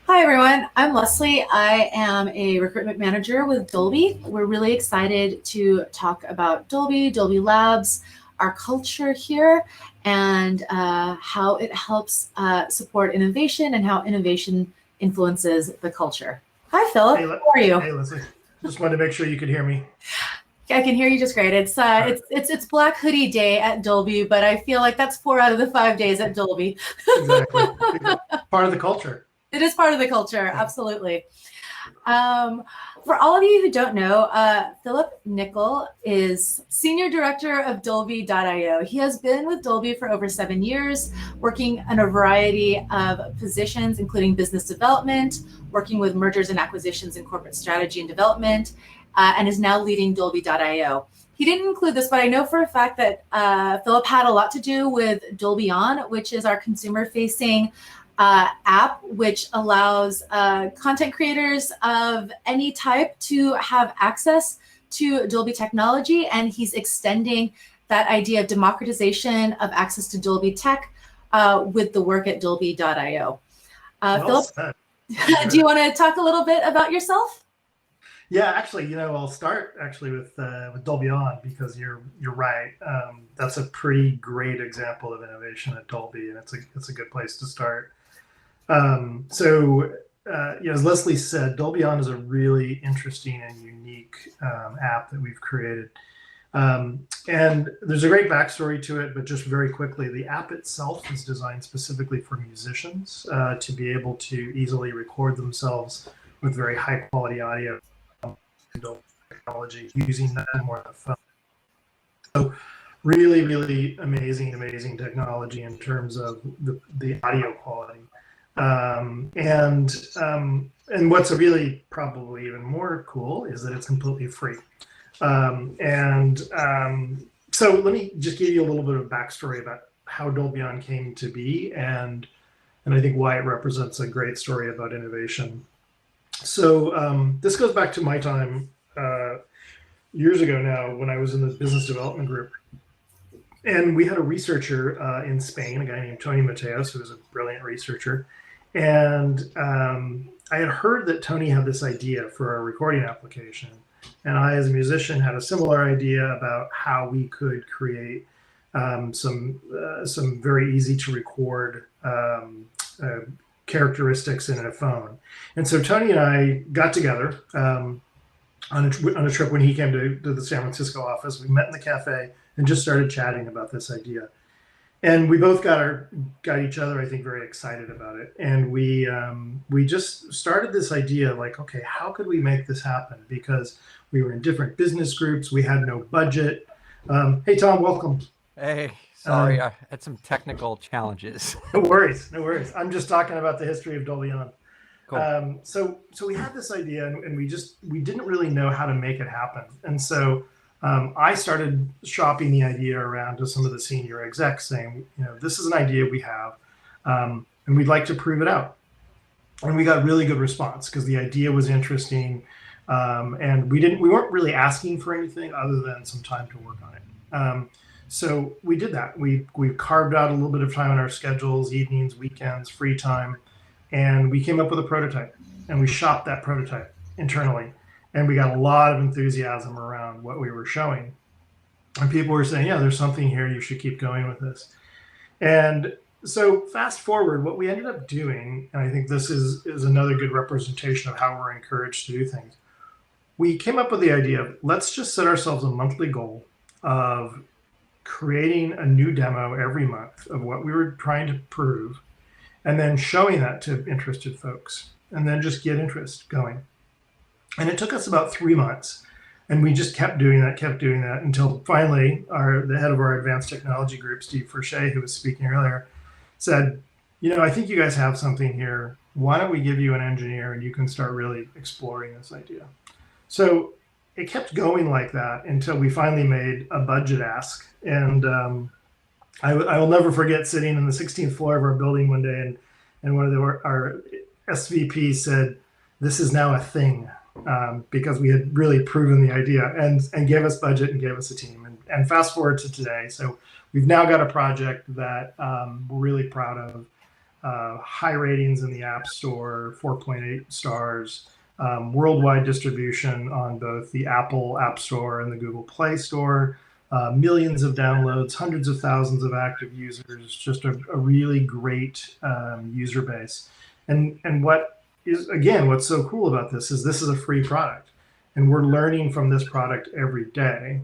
Hi, everyone. I'm Leslie. I am a recruitment manager with Dolby. We're really excited to talk about Dolby, Dolby Labs, our culture here, and how it helps support innovation and how innovation influences the culture. Hi, Philip. Hey, How are you? hey, Leslie. Just wanted to make sure you could hear me. I can hear you just great. It's All uh, right. it's Black Hoodie Day at Dolby, but I feel like that's 4 out of the 5 days at Dolby. Exactly. Part of the culture. It is part of the culture, Yeah. absolutely. Um, for all of you who don't know, Philip Nicol is Senior Director of Dolby.io. He has been with Dolby for over 7 years, working in a variety of positions, including business development, working with mergers and acquisitions and corporate strategy and development, and is now leading Dolby.io. He didn't include this, but I know for a fact that Philip had a lot to do with Dolby On, which is our consumer-facing app, which allows content creators of any type to have access to Dolby technology. And he's extending that idea of democratization of access to Dolby tech with the work at Dolby.io. Well Philip, said. do you want to talk a little bit about yourself? Yeah, actually, I'll start actually with Dolby On because you're right. That's a pretty great example of innovation at Dolby, and it's a good place to start. As Leslie said, Dolby On is a really interesting and unique app that we've created. And there's a great backstory to it, but just very quickly, the app itself is designed specifically for musicians to be able to easily record themselves with very high quality audio technology using that more than a phone. So really, really amazing technology in terms of the audio quality. And what's really probably even more cool is that it's completely free. So let me just give you a little bit of backstory about how Dolby On came to be, and I think why it represents a great story about innovation. So this goes back to my time years ago now when I was in the business development group. And we had a researcher in Spain, a guy named Tony Mateos, who was a brilliant researcher. And I had heard that Tony had this idea for a recording application. And I, as a musician, had a similar idea about how we could create some very easy to record characteristics in a phone. And so Tony and I got together on a trip when he came to the San Francisco office. We met in the cafe and just started chatting about this idea. And we both got each other, I think, very excited about it. And we just started this idea like, okay, how could we make this happen? Because we were in different business groups. We had no budget. Hey, Tom, welcome. Hey, sorry, I had some technical challenges. No worries. I'm just talking about the history of Dolby On. Cool. So we had this idea, and we didn't really know how to make it happen. And so I started shopping the idea around to some of the senior execs, saying, this is an idea we have, and we'd like to prove it out. And we got really good response because the idea was interesting, and we weren't really asking for anything other than some time to work on it. So we did that. We carved out a little bit of time on our schedules, evenings, weekends, free time, and we came up with a prototype, and we shopped that prototype internally. And we got a lot of enthusiasm around what we were showing. And people were saying, yeah, there's something here. You should keep going with this. And so fast forward, what we ended up doing, and I think this is another good representation of how we're encouraged to do things. We came up with the idea of let's just set ourselves a monthly goal of creating a new demo every month of what we were trying to prove, and then showing that to interested folks, and then just get interest going. And it took us about 3 months, and we just kept doing that until finally the head of our advanced technology group, Steve Forshey, who was speaking earlier, said, I think you guys have something here. Why don't we give you an engineer and you can start really exploring this idea? So it kept going like that until we finally made a budget ask. And I will never forget sitting on the 16th floor of our building one day, and one of our SVPs said, "This is now a thing." Because we had really proven the idea and gave us budget and gave us a team. And fast forward to today. So we've now got a project that we're really proud of. high ratings in the App Store, 4.8 stars, worldwide distribution on both the Apple App Store and the Google Play Store, millions of downloads, hundreds of thousands of active users, just a really great user base. And what is, again, what's so cool about this is a free product, and we're learning from this product every day.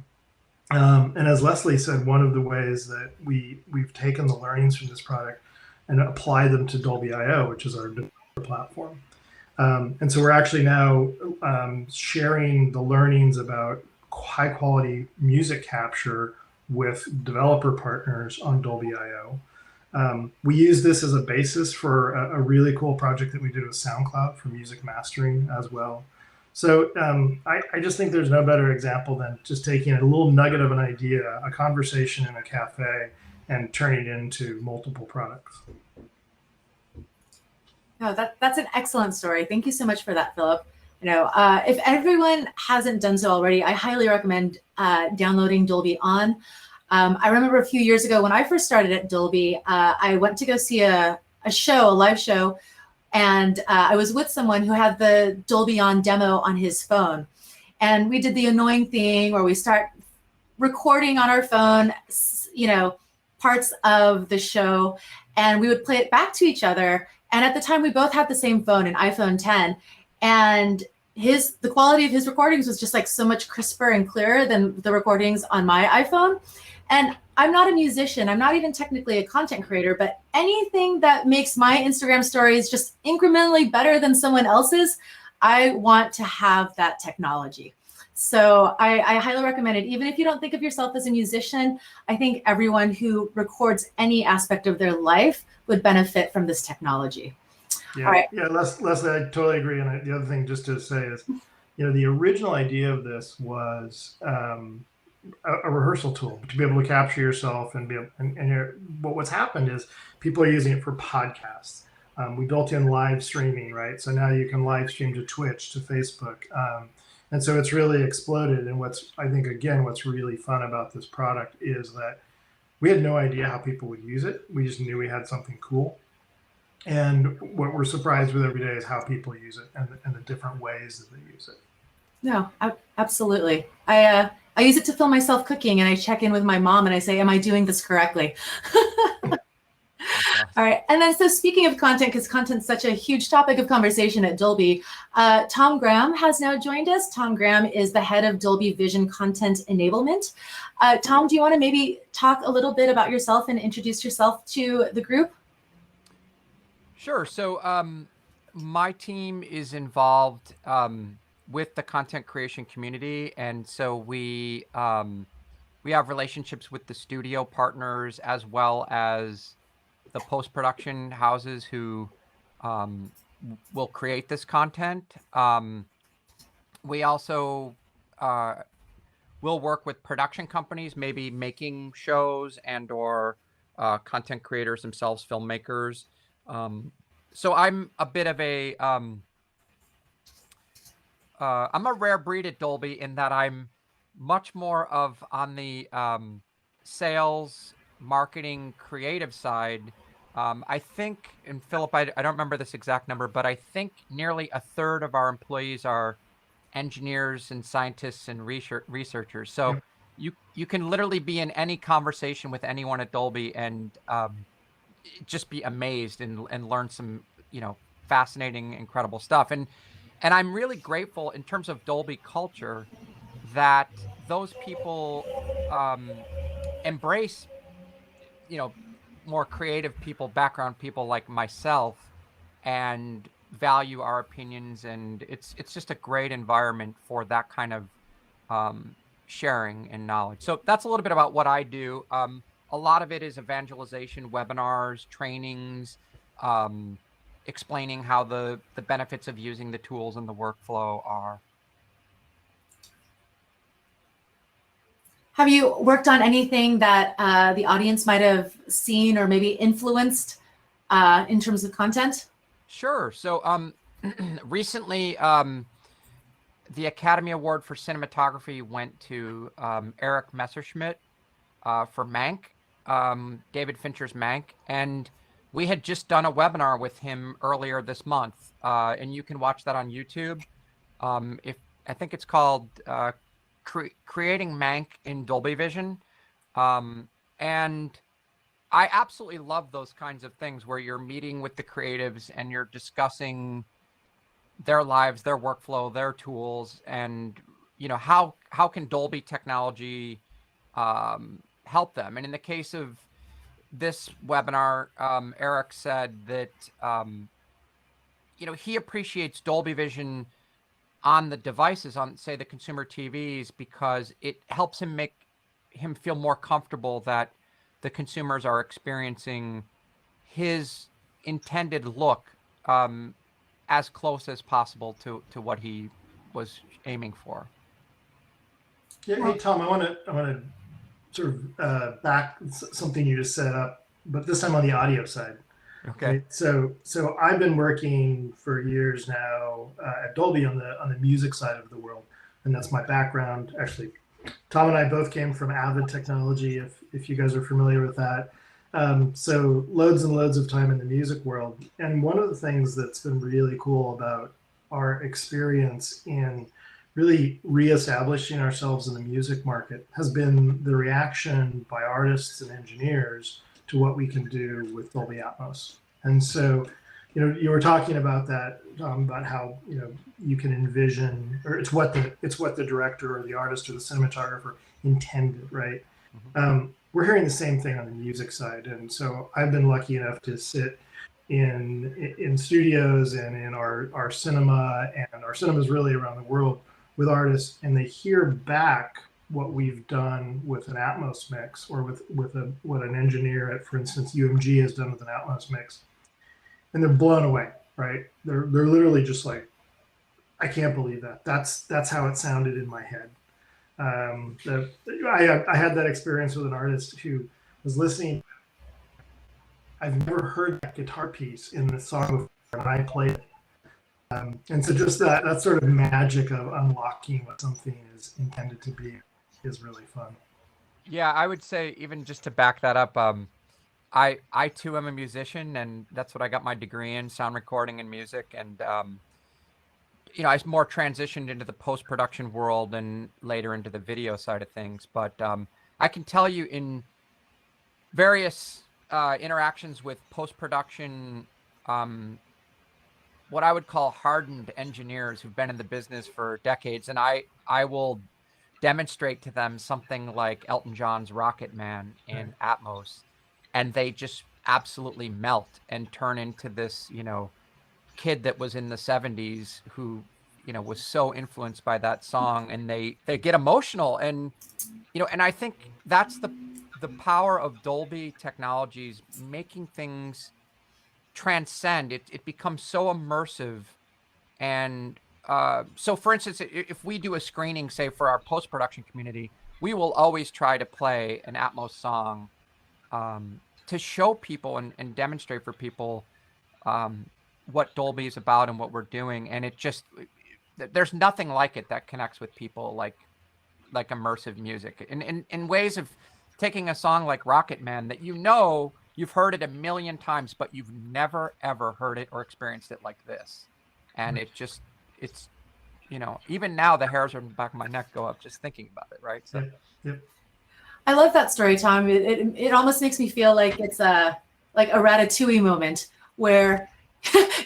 And as Leslie said, one of the ways that we've taken the learnings from this product and apply them to Dolby IO, which is our platform. And so we're actually now sharing the learnings about high quality music capture with developer partners on Dolby IO. We use this as a basis for a really cool project that we did with SoundCloud for music mastering as well. So I just think there's no better example than just taking a little nugget of an idea, a conversation in a cafe, and turning it into multiple products. No, that's an excellent story. Thank you so much for that, Philip. If everyone hasn't done so already, I highly recommend downloading Dolby On. I remember a few years ago when I first started at Dolby, I went to go see a live show, and I was with someone who had the Dolby On demo on his phone. And we did the annoying thing where we start recording on our phone, parts of the show, and we would play it back to each other. And at the time, we both had the same phone, an iPhone 10. And the quality of his recordings was just like so much crisper and clearer than the recordings on my iPhone. And I'm not a musician. I'm not even technically a content creator, but anything that makes my Instagram stories just incrementally better than someone else's, I want to have that technology. So I highly recommend it. Even if you don't think of yourself as a musician, I think everyone who records any aspect of their life would benefit from this technology. Yeah, all right. Yeah, Leslie, I totally agree. And the other thing just to say is, the original idea of this was a rehearsal tool to be able to capture yourself and be able, but what's happened is people are using it for podcasts. We built in live streaming, right? So now you can live stream to Twitch, to Facebook. And so it's really exploded. And what's really fun about this product is that we had no idea how people would use it. We just knew we had something cool. And what we're surprised with every day is how people use it and the different ways that they use it. No, absolutely. I use it to film myself cooking, and I check in with my mom and I say, am I doing this correctly? All right. And then, so speaking of content, because content's such a huge topic of conversation at Dolby, Tom Graham has now joined us. Tom Graham is the head of Dolby Vision Content Enablement. Tom, do you want to maybe talk a little bit about yourself and introduce yourself to the group? Sure. So my team is involved with the content creation community. And so we have relationships with the studio partners as well as the post-production houses who will create this content. We also will work with production companies, maybe making shows and or content creators themselves, filmmakers. So I'm a bit of I'm a rare breed at Dolby in that I'm much more of on the sales, marketing, creative side. I think, and Philip, I don't remember this exact number, but I think nearly a third of our employees are engineers and scientists and researchers. So you can literally be in any conversation with anyone at Dolby and just be amazed and learn some, fascinating, incredible stuff. And I'm really grateful in terms of Dolby culture that those people embrace, more creative people, background people like myself, and value our opinions. And it's just a great environment for that kind of sharing and knowledge. So that's a little bit about what I do. A lot of it is evangelization, webinars, trainings, explaining how the benefits of using the tools and the workflow are. Have you worked on anything that the audience might have seen or maybe influenced in terms of content? Sure. So recently, the Academy Award for Cinematography went to Eric Messerschmidt for Mank, David Fincher's Mank. And we had just done a webinar with him earlier this month, and you can watch that on YouTube. If I think it's called Creating Mank in Dolby Vision. And I absolutely love those kinds of things where you're meeting with the creatives and you're discussing their lives, their workflow, their tools, and how can Dolby technology help them. And in the case of this webinar, Eric said that he appreciates Dolby Vision on the devices, on say the consumer TVs, because it helps him make him feel more comfortable that the consumers are experiencing his intended look as close as possible to what he was aiming for. Yeah, hey Tom, I want to sort of back something you just set up, but this time on the audio side. Okay. Right? So I've been working for years now at Dolby on the music side of the world, and that's my background. Actually, Tom and I both came from Avid Technology, if you guys are familiar with that. So loads and loads of time in the music world. And one of the things that's been really cool about our experience in really reestablishing ourselves in the music market has been the reaction by artists and engineers to what we can do with Dolby Atmos. And so, you were talking about that, about how you can envision, or it's what the director or the artist or the cinematographer intended, right? Mm-hmm. We're hearing the same thing on the music side, and so I've been lucky enough to sit in studios and in our cinema, and our cinemas really around the world with artists, and they hear back what we've done with an Atmos mix, or with what an engineer at, for instance, UMG has done with an Atmos mix, and they're blown away, right? They're literally just like, I can't believe that. That's how it sounded in my head. I had that experience with an artist who was listening. I've never heard that guitar piece in the song before, and I played it. And so just that sort of magic of unlocking what something is intended to be is really fun. Yeah, I would say, even just to back that up, I too am a musician, and that's what I got my degree in, sound recording and music. And I more transitioned into the post-production world and later into the video side of things. But I can tell you, in various interactions with post-production, what I would call hardened engineers who've been in the business for decades, and I will demonstrate to them something like Elton John's Rocket Man in Atmos, and they just absolutely melt and turn into this, kid that was in the 70s who, was so influenced by that song, and they get emotional. And, and I think that's the power of Dolby technologies, making things transcend. It becomes so immersive. And so, for instance, if we do a screening, say for our post-production community, we will always try to play an Atmos song to show people and demonstrate for people what Dolby is about and what we're doing. And there's nothing like it that connects with people like immersive music in ways of taking a song like Rocket Man that you've heard it a million times, but you've never ever heard it or experienced it like this. And it's even now the hairs on the back of my neck go up just thinking about it, right? So Yep. I love that story, Tom. It almost makes me feel like it's a Ratatouille moment where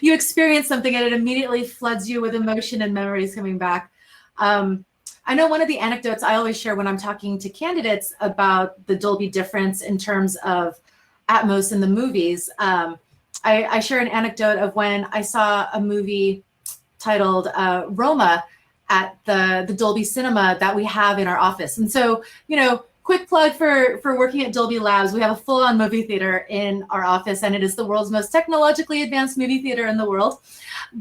you experience something and it immediately floods you with emotion and memories coming back. I know one of the anecdotes I always share when I'm talking to candidates about the Dolby difference in terms of Atmos in the movies. I share an anecdote of when I saw a movie titled Roma at the Dolby Cinema that we have in our office. And so, quick plug for working at Dolby Labs. We have a full-on movie theater in our office, and it is the world's most technologically advanced movie theater in the world.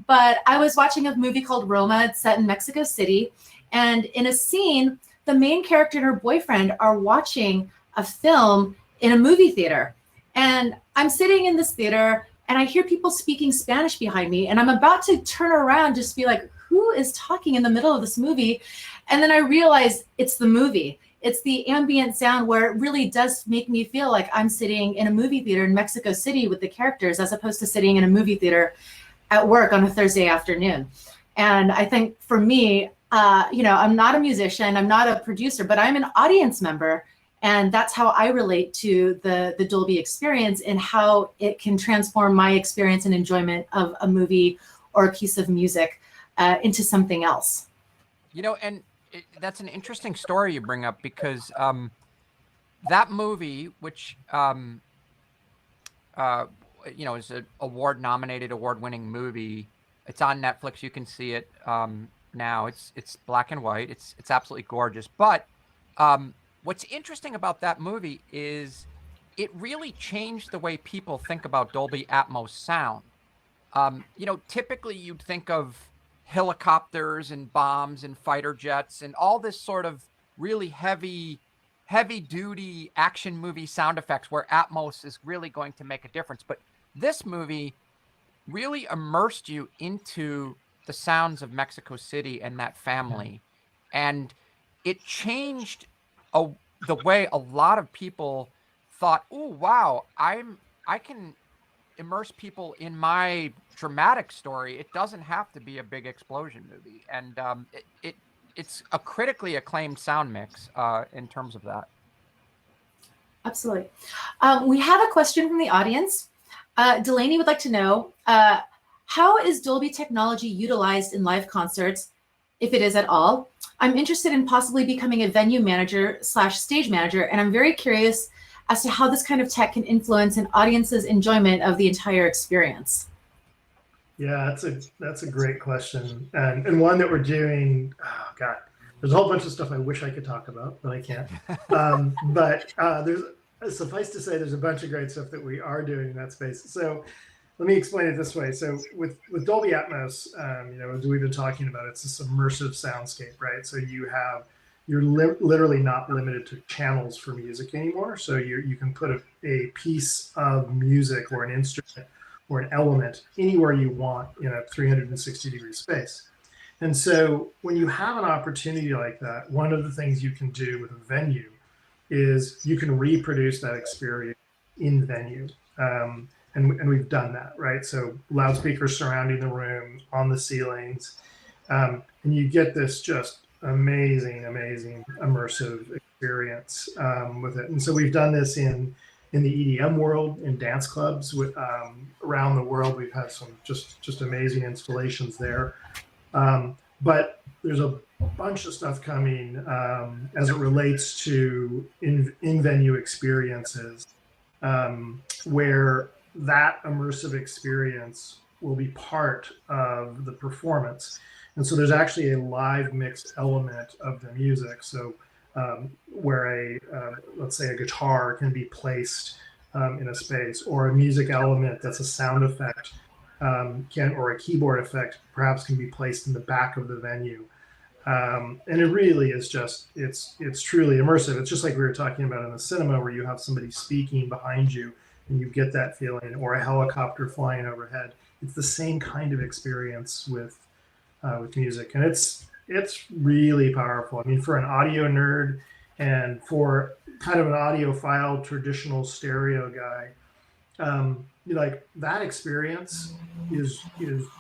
But I was watching a movie called Roma. It's set in Mexico City. And in a scene, the main character and her boyfriend are watching a film in a movie theater. And I'm sitting in this theater, and I hear people speaking Spanish behind me. And I'm about to turn around, just be like, who is talking in the middle of this movie? And then I realize it's the movie. It's the ambient sound where it really does make me feel like I'm sitting in a movie theater in Mexico City with the characters, as opposed to sitting in a movie theater at work on a Thursday afternoon. And I think for me, I'm not a musician, I'm not a producer, but I'm an audience member. And that's how I relate to the Dolby experience and how it can transform my experience and enjoyment of a movie or a piece of music into something else. And that's an interesting story you bring up, because that movie, which is an award-nominated, award-winning movie, it's on Netflix. You can see it now. It's black and white. It's absolutely gorgeous. But what's interesting about that movie is it really changed the way people think about Dolby Atmos sound. Typically you'd think of helicopters and bombs and fighter jets and all this sort of really heavy duty action movie sound effects where Atmos is really going to make a difference. But this movie really immersed you into the sounds of Mexico City and that family. And it changed the way a lot of people thought, oh, wow, I can immerse people in my dramatic story. It doesn't have to be a big explosion movie. And it's a critically acclaimed sound mix in terms of that. Absolutely. We have a question from the audience. Delaney would like to know, how is Dolby technology utilized in live concerts, if it is at all? I'm interested in possibly becoming a venue manager / stage manager, and I'm very curious as to how this kind of tech can influence an audience's enjoyment of the entire experience. Yeah, that's a great question, and one that we're doing. Oh God, there's a whole bunch of stuff I wish I could talk about, but I can't. But there's, suffice to say, there's a bunch of great stuff that we are doing in that space. So let me explain it this way. So with Dolby Atmos, as we've been talking about, it's this immersive soundscape, right? So you're literally not limited to channels for music anymore. So you can put a piece of music or an instrument or an element anywhere you want in a 360-degree space. And so when you have an opportunity like that, one of the things you can do with a venue is you can reproduce that experience in venue. And we've done that, right? So loudspeakers surrounding the room, on the ceilings, and you get this just amazing immersive experience with it. And so we've done this in the EDM world, in dance clubs around the world. We've had some just amazing installations there. But there's a bunch of stuff coming as it relates to in-venue experiences where that immersive experience will be part of the performance. And so there's actually a live mixed element of the music. So where let's say a guitar can be placed in a space, or a music element that's a sound effect or a keyboard effect perhaps can be placed in the back of the venue. And it really is it's truly immersive. It's just like we were talking about in the cinema, where you have somebody speaking behind you and you get that feeling, or a helicopter flying overhead. It's the same kind of experience with music, and it's really powerful. I mean, for an audio nerd and for kind of an audiophile, traditional stereo guy, like that experience is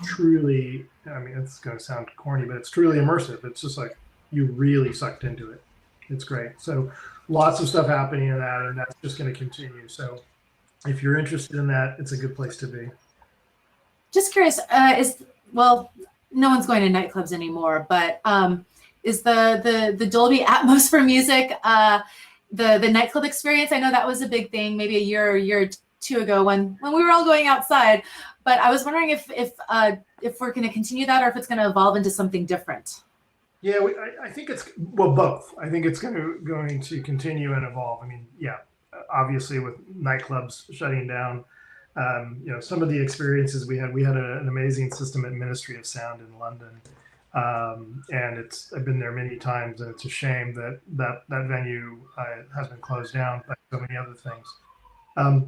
truly, I mean, it's going to sound corny, but it's truly immersive. It's just like you really sucked into it. It's great. So lots of stuff happening in that, and that's just going to continue. So if you're interested in that, it's a good place to be. Just curious, no one's going to nightclubs anymore, but is the Dolby Atmos for music the nightclub experience? I know that was a big thing maybe a year or two ago when we were all going outside, but I was wondering if we're going to continue that, or if it's going to evolve into something different. Yeah, I think it's both. I think it's going to continue and evolve. I mean, yeah, obviously with nightclubs shutting down, some of the experiences we had an amazing system at Ministry of Sound in London, and I've been there many times, and it's a shame that venue has been closed down by so many other things.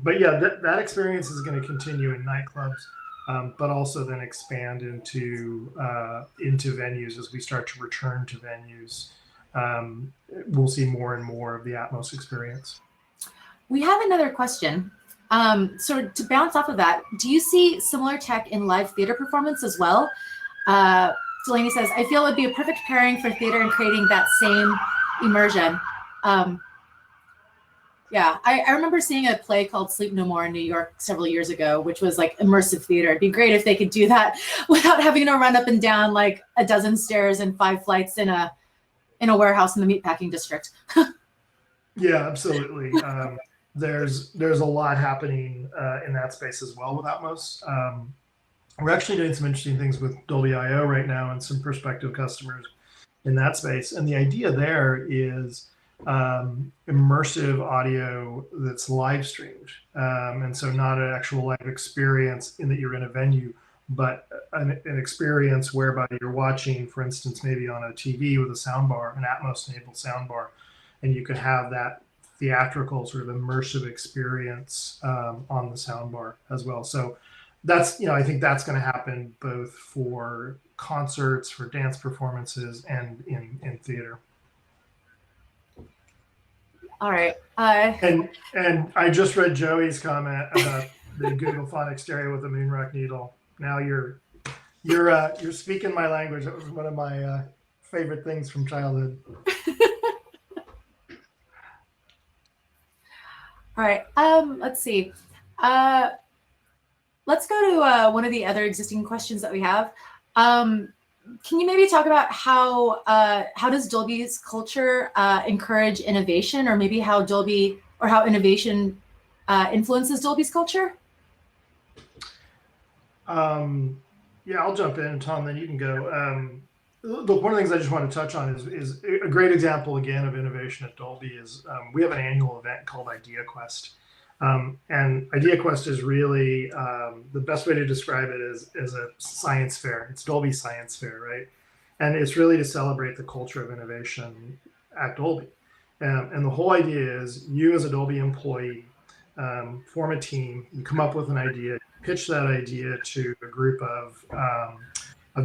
But yeah, that experience is going to continue in nightclubs, but also then expand into venues as we start to return to venues we'll see more and more of the Atmos experience. We have another question. So to bounce off of that, do you see similar tech in live theater performance as well? Delaney says, I feel it would be a perfect pairing for theater and creating that same immersion. Yeah, I remember seeing a play called Sleep No More in New York several years ago, which was like immersive theater. It'd be great if they could do that without having to run up and down like a dozen stairs and 5 flights in a warehouse in the meatpacking district. Yeah, absolutely. There's a lot happening in that space as well with Atmos. We're actually doing some interesting things with Dolby IO right now and some prospective customers in that space. And the idea there is immersive audio that's live streamed. And so not an actual live experience in that you're in a venue, but an experience whereby you're watching, for instance, maybe on a TV with a soundbar, an Atmos-enabled soundbar, and you can have that theatrical sort of immersive experience on the soundbar as well. So that's, I think that's going to happen both for concerts, for dance performances, and in theater. All right. And I just read Joey's comment about the Google Phonics stereo with the Moonrock needle. Now you're speaking my language. That was one of my favorite things from childhood. All right. Let's see. Let's go to one of the other existing questions that we have. Can you maybe talk about how does Dolby's culture encourage innovation, or maybe how innovation influences Dolby's culture? Yeah, I'll jump in, Tom, then you can go. Look, one of the things I just want to touch on is a great example, again, of innovation at Dolby is we have an annual event called Idea Quest. And Idea Quest is really, the best way to describe it is a science fair. It's Dolby Science Fair, right? And it's really to celebrate the culture of innovation at Dolby. And the whole idea is you as a Dolby employee form a team, you come up with an idea, pitch that idea to a group of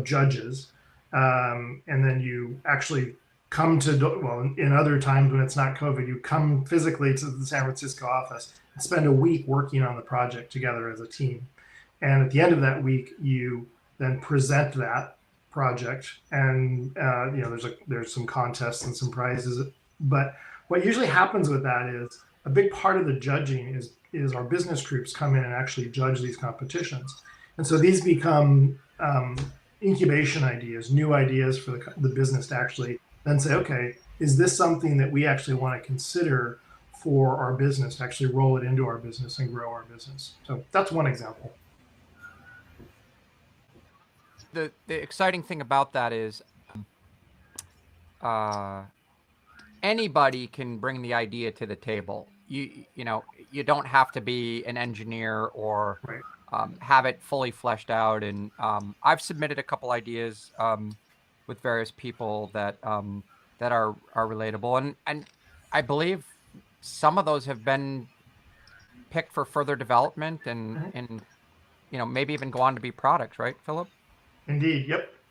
judges, and then you actually come to, well, in other times when it's not COVID, you come physically to the San Francisco office and spend a week working on the project together as a team. And at the end of that week, you then present that project, and there's some contests and some prizes. But what usually happens with that is a big part of the judging is our business groups come in and actually judge these competitions. And so these become incubation ideas, new ideas for the business to actually then say, okay, is this something that we actually want to consider for our business, to actually roll it into our business and grow our business? So that's one example. The exciting thing about that is anybody can bring the idea to the table. You don't have to be an engineer or right. Have it fully fleshed out. And I've submitted a couple ideas with various people that are relatable, and I believe some of those have been picked for further development and maybe even go on to be products, right, Philip? Indeed.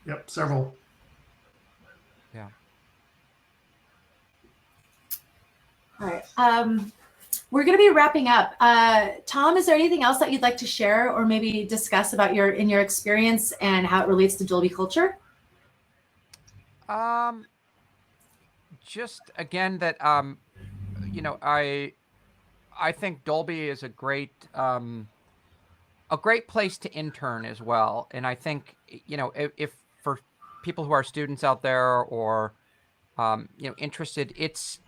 Yep. Several. Yeah. All right. We're going to be wrapping up. Tom, is there anything else that you'd like to share or maybe discuss about your experience and how it relates to Dolby culture? Just again that I think Dolby is a great place to intern as well. And I think if for people who are students out there or interested, it's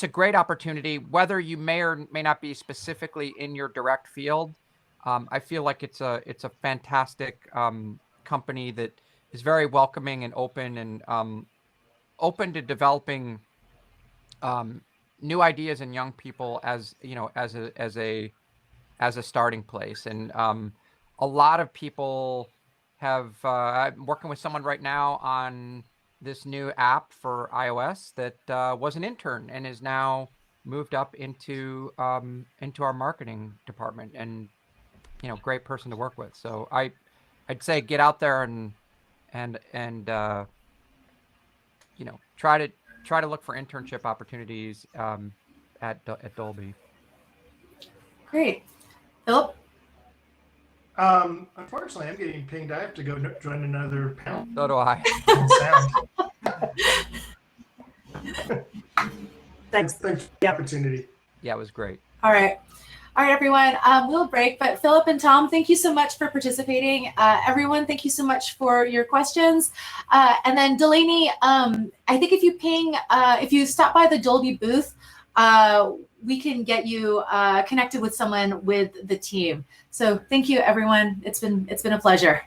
a great opportunity, whether you may or may not be specifically in your direct field. I feel like it's a fantastic company that is very welcoming and open and open to developing new ideas in young people as a starting place. And a lot of people have. I'm working with someone right now on this new app for iOS that was an intern and is now moved up into our marketing department, and great person to work with. So I'd say get out there and try to look for internship opportunities at Dolby. Great. Philip? Unfortunately, I'm getting pinged. I have to go join another panel. So do I. Thanks for the opportunity. Yeah, it was great. All right. All right, everyone, we'll break, but Philip and Tom, thank you so much for participating. Everyone, thank you so much for your questions. And then Delaney, I think if you stop by the Dolby booth, we can get you connected with someone with the team. So thank you, everyone. It's been a pleasure.